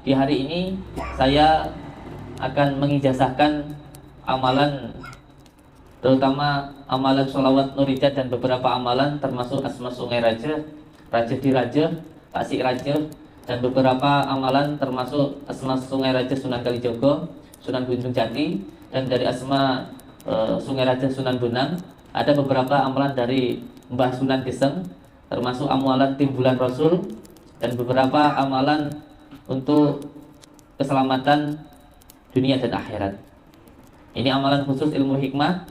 Di hari ini saya akan mengijazahkan amalan, terutama amalan sholawat nurijat dan beberapa amalan termasuk Asma Sungai Raja, Raja di Raja, Tasik Raja, dan beberapa amalan termasuk Asma Sungai Raja Sunan Kalijogo, Sunan Gunung Jati, dan dari Asma Sungai Raja Sunan Bonang. Ada beberapa amalan dari Mbah Sunan Geseng, termasuk amalan Timbulan Rasul, dan beberapa amalan untuk keselamatan dunia dan akhirat. Ini amalan khusus ilmu hikmah.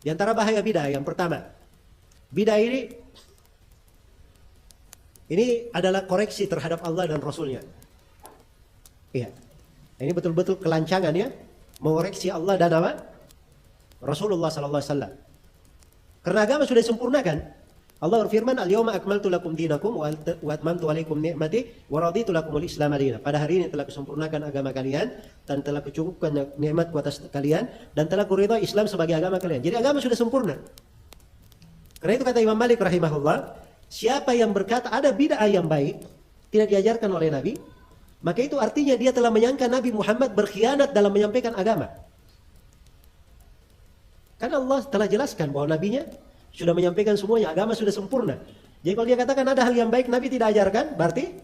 Di antara bahaya bidah yang pertama, bidah ini adalah koreksi terhadap Allah dan Rasulnya. Iya, ini betul-betul kelancangan ya, mengoreksi Allah dan apa? Rasulullah Sallallahu Alaihi Wasallam. Karena agama sudah disempurnakan. Allah berfirman, "Al-yawma akmaltu lakum dinakum wa atmamtu alaikum ni'mati wa raditu lakumul Islam madina." Pada hari ini telah kusempurnakan agama kalian dan telah kucukupkan nikmatku atas kalian dan telah kuridhai Islam sebagai agama kalian. Jadi agama sudah sempurna. Karena itu kata Imam Malik rahimahullah, siapa yang berkata ada bid'ah yang baik tidak diajarkan oleh Nabi, maka itu artinya dia telah menyangka Nabi Muhammad berkhianat dalam menyampaikan agama. Karena Allah telah jelaskan bahwa nabinya sudah menyampaikan semuanya, agama sudah sempurna. Jadi kalau dia katakan ada hal yang baik Nabi tidak ajarkan, berarti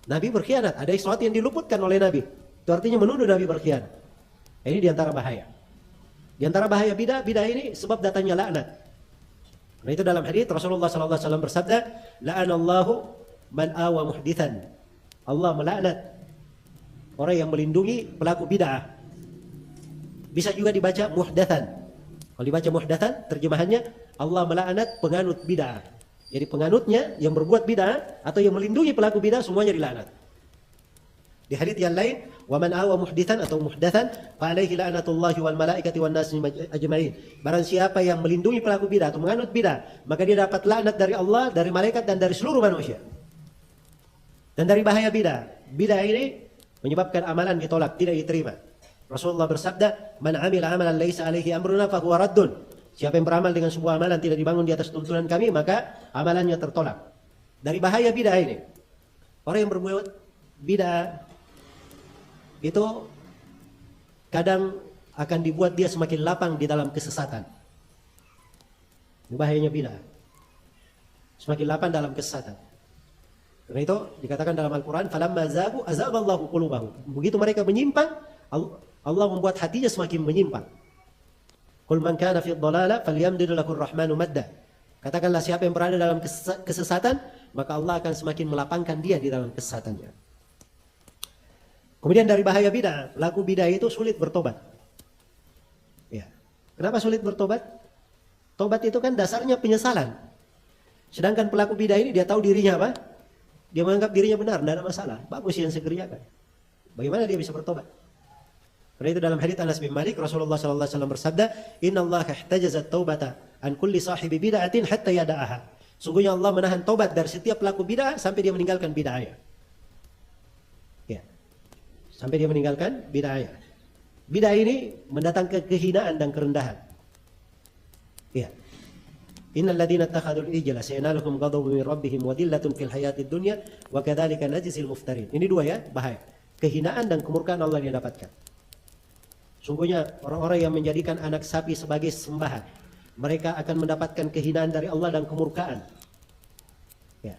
Nabi berkhianat. Ada sesuatu yang diluputkan oleh Nabi. Itu artinya menuduh Nabi berkhianat. Ini diantara bahaya. Diantara bahaya bidah ini sebab datangnya laknat. Nah itu dalam hadits Rasulullah SAW bersabda, "La'anallahu man awa muhdithan." Allah melaknat orang yang melindungi pelaku bid'ah. Bisa juga dibaca muhdatsan. Kalau dibaca muhdatsan, terjemahannya Allah melaknat penganut bid'ah. Jadi penganutnya yang berbuat bid'ah atau yang melindungi pelaku bid'ah semuanya dilaknat. Di hadits yang lain, "Wa man awa muhditsan" atau muhdatsan, fa alaihi la'natullahi wal malaikati wan nasi ajmain. Barang siapa yang melindungi pelaku bid'ah atau menganut bid'ah, maka dia dapat laknat dari Allah, dari malaikat dan dari seluruh manusia. Dan dari bahaya bid'ah, bid'ah ini menyebabkan amalan ditolak, tidak diterima. Rasulullah bersabda, "Man 'amila 'amalan laisa 'alaihi amruna fa huwa raddun." Siapa yang beramal dengan sebuah amalan tidak dibangun di atas tuntunan kami, maka amalannya tertolak. Dari bahaya bid'ah ini, orang yang berbuat bid'ah itu kadang akan dibuat dia semakin lapang di dalam kesesatan. Ini bahayanya bid'ah. Semakin lapang dalam kesesatan. Karena itu dikatakan dalam Al-Quran, "Falamma zagu azaghallahu qulubahum." Begitu mereka menyimpang, Allah membuat hatinya semakin menyimpang. Qul man kana fi dhalalah falyamdid lahu ar-rahmanu madda. Katakanlah siapa yang berada dalam kesesatan, maka Allah akan semakin melapangkan dia di dalam kesesatannya. Kemudian dari bahaya bid'ah, pelaku bid'ah itu sulit bertobat. Ya. Kenapa sulit bertobat? Tobat itu kan dasarnya penyesalan. Sedangkan pelaku bid'ah ini dia tahu dirinya apa? Dia menganggap dirinya benar, tidak ada masalah. Bagus yang saya kerjakan. Bagaimana dia bisa bertobat? Karena itu dalam hadits Anas bin Malik, Rasulullah SAW bersabda, "Innallaha ihtajaza at-taubata an kulli sahibi bid'atin hatta yada'aha." Sungguhnya Allah menahan taubat dari setiap pelaku bid'ah sampai dia meninggalkan bid'ahnya. Ya. Sampai dia meninggalkan bid'ahnya. Bid'ah ini mendatangkan kehinaan dan kerendahan. Ya. Innal ladzina ittakhadul ijla sayanaluhum ghadabun min rabbihim wa dhillatun fil hayatid dunya wa kadzalika najzil muftarin. Ini dua ya, bahaya. Kehinaan dan kemurkaan Allah yang dapatkan. Sungguhnya orang-orang yang menjadikan anak sapi sebagai sembahan, mereka akan mendapatkan kehinaan dari Allah dan kemurkaan. Ya.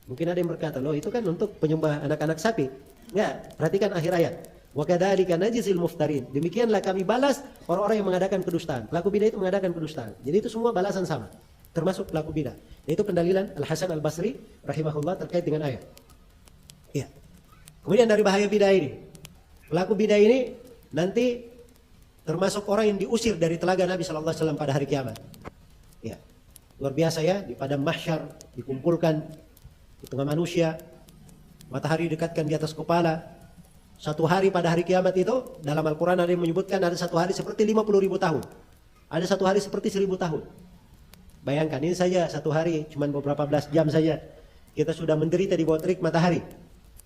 Mungkin ada yang berkata, loh itu kan untuk penyembah anak-anak sapi. Enggak, perhatikan akhir ayat. Wa kadzalika najzil muftarin. Demikianlah kami balas orang-orang yang mengadakan kedustaan. Pelaku bidah itu mengadakan kedustaan. Jadi itu semua balasan sama, termasuk pelaku bidah. Itu pendalilan Al-Hasan Al-Basri rahimahullah terkait dengan ayat. Ya. Kemudian dari bahaya bidah ini, pelaku bidah ini nanti termasuk orang yang diusir dari telaga Nabi Sallallahu Alaihi Wasallam pada hari kiamat. Ya, luar biasa ya, di padang mahsyar dikumpulkan di tengah manusia, matahari dekatkan di atas kepala. Satu hari pada hari kiamat itu dalam Al-Quran ada yang menyebutkan ada satu hari seperti 50.000 tahun, ada satu hari seperti 1000 tahun. Bayangkan ini saja satu hari cuma beberapa belas jam saja kita sudah menderita di bawah terik matahari.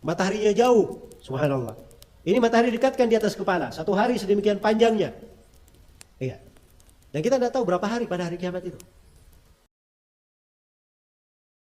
Mataharinya jauh, subhanallah. Ini matahari dekatkan di atas kepala. Satu hari sedemikian panjangnya. Iya. Dan kita tidak tahu berapa hari pada hari kiamat itu.